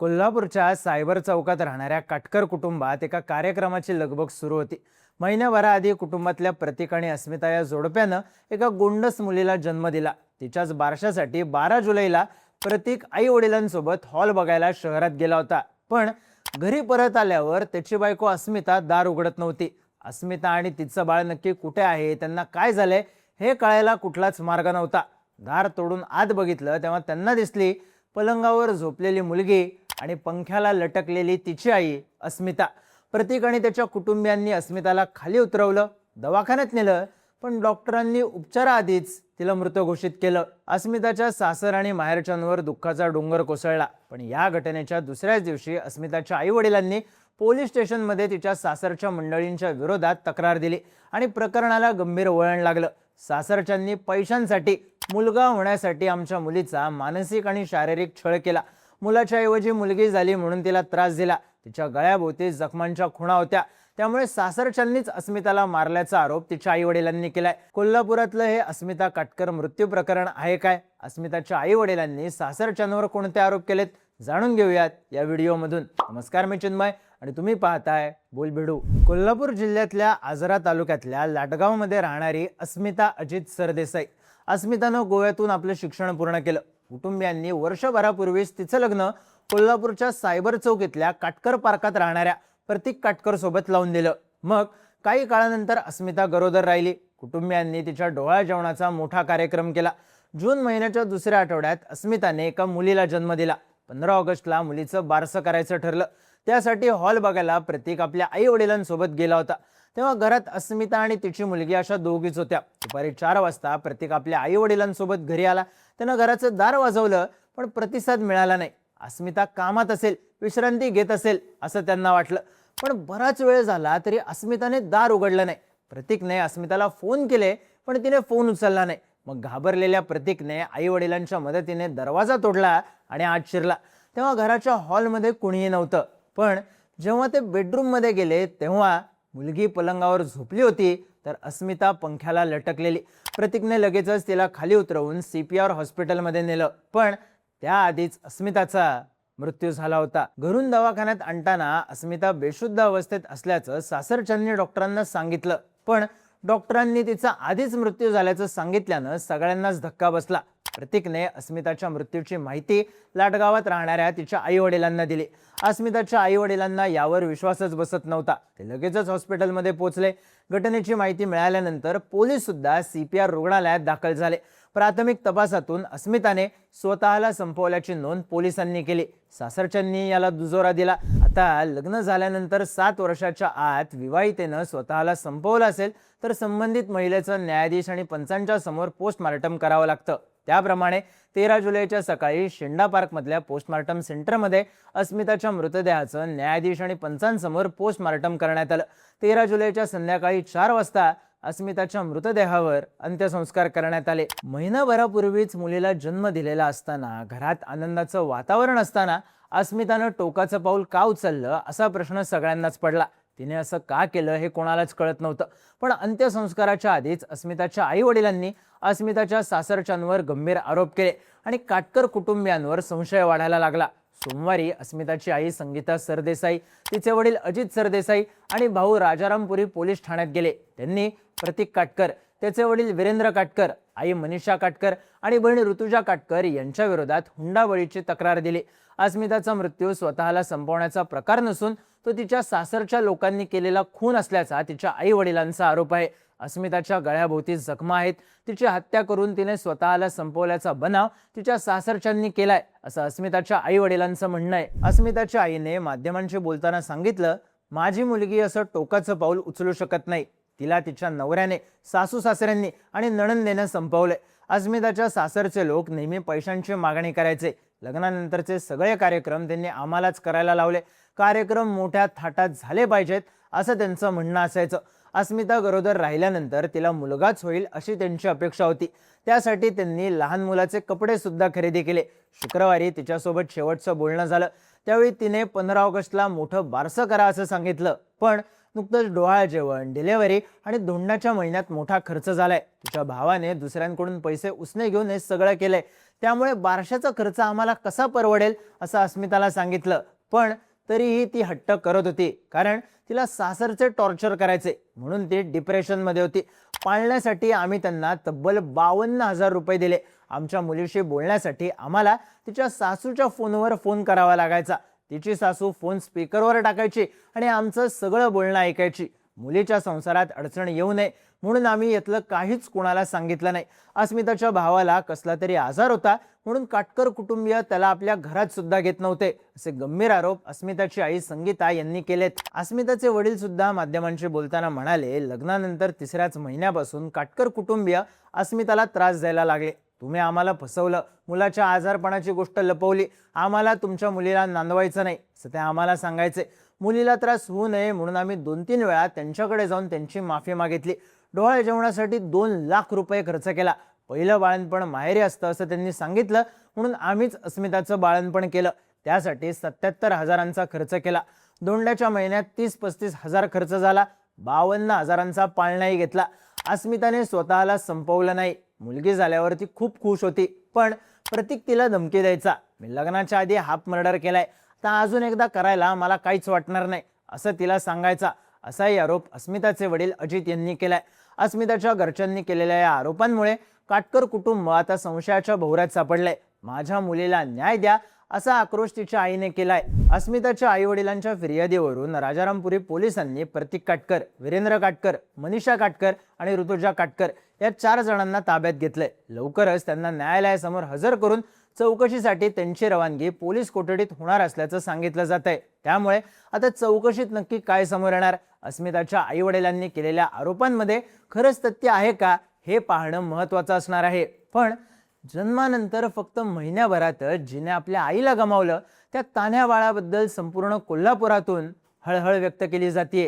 कोल्हापूरच्या सायबर चौकात राहणाऱ्या काटकर कुटुंबात एका कार्यक्रमाची लगबग सुरू होती। महिन्याभराआधी कुटुंबातल्या प्रतीक आणि अस्मिता या जोडप्यानं एका गोंडस मुलीला जन्म दिला। तिच्याच बारशासाठी 12 जुलैला प्रतीक आई वडिलांसोबत हॉल बघायला शहरात गेला होता। पण घरी परत आल्यावर त्याची बायको अस्मिता दार उघडत नव्हती। अस्मिता आणि तिचं बाळ नक्की कुठे आहे, त्यांना काय झालंय हे कळायला कुठलाच मार्ग नव्हता। दार तोडून आत बघितलं तेव्हा त्यांना दिसली पलंगावर झोपलेली मुलगी आणि पंख्याला लटकलेली तिची आई अस्मिता। प्रतीक आणि त्याच्या कुटुंबियांनी अस्मिताला खाली उतरवलं, दवाखान्यात नेलं, पण डॉक्टरांनी उपचाराआधीच तिला मृत घोषित केलं। अस्मिताच्या सासर आणि माहेरच्यांवर दुःखाचा डोंगर कोसळला। पण या घटनेच्या दुसऱ्याच दिवशी अस्मिताच्या आई वडिलांनी पोलीस स्टेशनमध्ये तिच्या सासरच्या मंडळींच्या विरोधात तक्रार दिली आणि प्रकरणाला गंभीर वळण लागलं। सासरच्यांनी पैशांसाठी, मुलगा होण्यासाठी आमच्या मुलीचा मानसिक आणि शारीरिक छळ केला। मुलाच्या ऐवजी मुलगी झाली म्हणून तिला त्रास दिला। तिच्या गळ्याभोवती जखमांच्या खुणा होत्या, त्यामुळे सासरच्यांनीच अस्मिताला मारल्याचा आरोप तिच्या आई वडिलांनी केलाय। कोल्हापुरातलं हे अस्मिता काटकर मृत्यू प्रकरण आहे काय? अस्मिताच्या आई वडिलांनी सासरच्यांवर कोणते आरोप केलेत जाणून घेऊयात या व्हिडिओमधून। नमस्कार, मी चिन्मय आणि तुम्ही पाहताय बोलबिडू। कोल्हापूर जिल्ह्यातल्या आजरा तालुक्यातल्या लाटगावमध्ये राहणारी अस्मिता अजित सरदेसाई। अस्मितानं गोव्यातून आपलं शिक्षण पूर्ण केलं। कुटुंबियांनी वर्षभरापूर्वीच तिचं लग्न कोल्हापूरच्या सायबर चौकीतल्या काटकर पार्कात राहणाऱ्या प्रतीक काटकर सोबत लावून दिलं। मग काही काळानंतर अस्मिता गरोदर राहिली। कुटुंबियांनी तिच्या डोहाळ जेवणाचा मोठा कार्यक्रम केला। जून महिन्याच्या दुसऱ्या आठवड्यात अस्मिताने एका मुलीला जन्म दिला। 15 ऑगस्टला मुलीचं बारसं करायचं ठरलं। त्यासाठी हॉल बघायला प्रतीक आपल्या आई वडिलांसोबत गेला होता। तेव्हा घरात अस्मिता आणि तिची मुलगी अशा दोघीच होत्या। दुपारी 4 वाजता प्रतीक आपल्या आई वडिलांसोबत घरी आला। त्यानं घराचं दार वाजवलं, पण प्रतिसाद मिळाला नाही। अस्मिता कामात असेल, विश्रांती घेत असेल असं त्यांना वाटलं, पण बराच वेळ झाला तरी अस्मिताने दार उघडलं नाही। प्रतीकने अस्मिताला फोन केले, पण तिने फोन उचलला नाही। मग घाबरलेल्या प्रतीकने आई वडिलांच्या मदतीने दरवाजा तोडला आणि आत शिरला। तेव्हा घराच्या हॉलमध्ये कुणीही नव्हतं, पण जेव्हा ते बेडरूम मध्ये गेले तेव्हा मुलगी पलंगावर झोपली होती, तर अस्मिता पंख्याला लटकलेली। प्रतीकने लगेचच तिला खाली उतरवून CPR हॉस्पिटलमध्ये नेलं, पण त्याआधीच अस्मिताचा मृत्यू झाला होता। घरून दवाखान्यात आणताना अस्मिता बेशुद्ध अवस्थेत असल्याचं सासरच्यांनी डॉक्टरांना सांगितलं, पण डॉक्टरांनी तिचा आधीच मृत्यू झाल्याचं सांगितल्यानं सगळ्यांनाच धक्का बसला। प्रतीकने अस्मिताच्या मृत्यूची माहिती लाटगावात राहणाऱ्या तिच्या आई वडिलांना दिली। अस्मिताच्या आई वडिलांना यावर विश्वासच बसत नव्हता। ते लगेचच हॉस्पिटलमध्ये पोहोचले। घटनेची माहिती मिळाल्यानंतर पोलीस सुद्धा CPR रुग्णालयात दाखल झाले। प्राथमिक तपासातून अस्मिताने स्वतःला संपवल्याची नोंद पोलिसांनी केली। सासरच्यांनी याला दुजोरा दिला। आता लग्न झाल्यानंतर 7 वर्षाच्या आत विवाहितेनं स्वतःला संपवलं असेल तर संबंधित महिलेचं न्यायाधीश आणि पंचांच्या समोर पोस्टमार्टम करावं लागतं। त्याप्रमाणे 13 जुलैच्या सकाळी शेंडा पार्कमधल्या पोस्टमार्टम सेंटरमध्ये अस्मिताच्या मृतदेहाचं न्यायाधीश आणि पंचांसमोर पोस्टमार्टम करण्यात आलं। 13 जुलैच्या संध्याकाळी 4 वाजता अस्मिताच्या मृतदेहावर अंत्यसंस्कार करण्यात आले। महिनाभरापूर्वीच मुलीला जन्म दिलेला असताना, घरात आनंदाचं वातावरण असताना अस्मितानं टोकाचं पाऊल का उचललं असा प्रश्न सगळ्यांनाच पडला। तिने असं का केलं हे कोणालाच कळत नव्हतं। पण अंत्यसंस्काराच्या आधीच अस्मिताच्या आई वडिलांनी अस्मिताच्या सासरच्यांवर गंभीर आरोप केले आणि काटकर कुटुंबियांवर संशय वाढायला लागला। सोमवारी अस्मिताची आई संगीता सरदेसाई, तिचे वडील अजित सरदेसाई आणि भाऊ राजारामपुरी पोलीस ठाण्यात गेले। त्यांनी प्रतीक काटकर, त्याचे वडील वीरेंद्र काटकर, आई मनीषा काटकर आणि बहीण ऋतुजा काटकर यांच्या विरोधात हुंडाबळीची तक्रार दिली। अस्मिताचा मृत्यू स्वतःला संपवण्याचा प्रकार नसून तो तिच्या सासरच्या लोकांनी केलेला खून असल्याचा तिच्या आई वडिलांचा आरोप आहे। अस्मिताच्या गळ्याभोवती जखमा आहेत। तिची हत्या करून तिने स्वतःला संपवल्याचा बनाव तिच्या सासरच्यांनी केलाय असं अस्मिताच्या आई वडिलांचं म्हणणं आहे। अस्मिताच्या आईने माध्यमांशी बोलताना सांगितलं, माझी मुलगी असं टोकाचं पाऊल उचलू शकत नाही। तिला तिच्या नवऱ्याने, सासू सासऱ्यांनी आणि नणंदेने संपवले। अस्मिताच्या सासरचे लोक नेहमी पैशांची मागणी करायचे। लग्नानंतरचे सगळे कार्यक्रम त्यांनी आम्हालाच करायला लावले। कार्यक्रम मोठ्या थाटात झाले पाहिजेत असं त्यांचं म्हणणं असायचं। अस्मिता गरोदर राहिल्यानंतर तिला मुलगाच होईल अशी त्यांची अपेक्षा होती। त्यासाठी त्यांनी लहान मुलाचे कपडे सुद्धा खरेदी केले। शुक्रवारी तिच्यासोबत शेवटचं बोलणं झालं, त्यावेळी तिने 15 ऑगस्टला मोठं बारसं करा असं सांगितलं, पण नुकतंच डोहाळ जेवण, डिलिव्हरी आणि धोंडाच्या महिन्यात मोठा खर्च झालाय। तिच्या भावाने दुसऱ्यांकडून पैसे उसने घेऊन हे सगळं केलंय। त्यामुळे बारशाचा खर्च आम्हाला कसा परवडेल असं अस्मिताला सांगितलं. पण तरीही ती हट्ट करत होती, कारण तिला सासरचे टॉर्चर करायचे म्हणून ती डिप्रेशनमध्ये होती. पाळण्यासाठी आम्ही त्यांना तब्बल 52,000 रुपये दिले. आमच्या मुलीशी बोलण्यासाठी आम्हाला तिच्या सासूच्या फोनवर फोन करावा लागायचा. तिची सासू फोन स्पीकरवर टाकायची आणि आमचं सगळं बोलणं ऐकायची. मुलीच्या संसारात अडचण येऊ नये म्हणून आम्ही यातलं काहीच कोणाला सांगितलं नाही. अस्मिताच्या भावाला कसला तरी आजार होता म्हणून काटकर कुटुंबीय त्याला आपल्या घरात सुद्धा घेत नव्हते, असे गंभीर आरोप अस्मिताची आई संगीता यांनी केलेत. अस्मिताचे वडील सुद्धा माध्यमांशी बोलताना म्हणाले, लग्नानंतर तिसऱ्याच महिन्यापासून काटकर कुटुंबीय अस्मिताला त्रास द्यायला लागले. तुम्ही आम्हाला फसवलं, मुलाच्या आजारपणाची गोष्ट लपवली, आम्हाला तुमच्या मुलीला नांदवायचं नाही असं ते आम्हाला सांगायचे. मुलीला त्रास होऊ नये म्हणून आम्ही 2-3 वेळा त्यांच्याकडे जाऊन त्यांची माफी मागितली. डोहाळे जेवणासाठी 2 लाख रुपये खर्च केला. पहिलं बाळणपण माहेरी असतं असं त्यांनी सांगितलं म्हणून आम्हीच अस्मिताचं बाळणपण केलं. त्यासाठी 77,000चा खर्च केला. दोंड्याच्या महिन्यात 30-35 हजार खर्च झाला. 52,000चा पाळणाही घेतला. अस्मिताने स्वतःला संपवलं नाही. मुलगी झाल्यावर ती खूप खुश होती, पण प्रतीक तिला धमकी द्यायचा, मी लग्नाच्या आधी हाफ मर्डर केलाय, तर अजून एकदा करायला मला काहीच वाटणार नाही असं तिला सांगायचा. असाही आरोप अस्मिताचे वडील अजित यांनी केलाय. अस्मिताच्या घरच्यांनी केलेल्या या आरोपांमुळे काटकर कुटुंब आता संशयाच्या भोवऱ्यात सापडलंय. माझ्या मुलीला न्याय द्या असा आक्रोश तिच्या आईने केलाय. अस्मिताच्या आई वडिलांच्या फिर्यादीवरून राजारामपुरी पोलिसांनी प्रतीक काटकर, वीरेंद्र काटकर, मनीषा काटकर आणि ऋतुजा काटकर या 4 जणांना ताब्यात घेतलंय. लवकरच त्यांना न्यायालयासमोर हजर करून चौकशीसाठी त्यांची रवानगी पोलीस कोठडीत होणार असल्याचं सांगितलं जात आहे. त्यामुळे आता चौकशीत नक्की काय समोर येणार, अस्मिताच्या आई वडिलांनी केलेल्या आरोपांमध्ये खरंच तथ्य आहे का हे पाहणं महत्त्वाचं असणार आहे. पण जन्मानंतर फक्त महिन्याभरातच जिने आपल्या आईला गमावलं त्या तान्ह्या बाळाबद्दल संपूर्ण कोल्हापुरातून हळहळ व्यक्त केली जाते.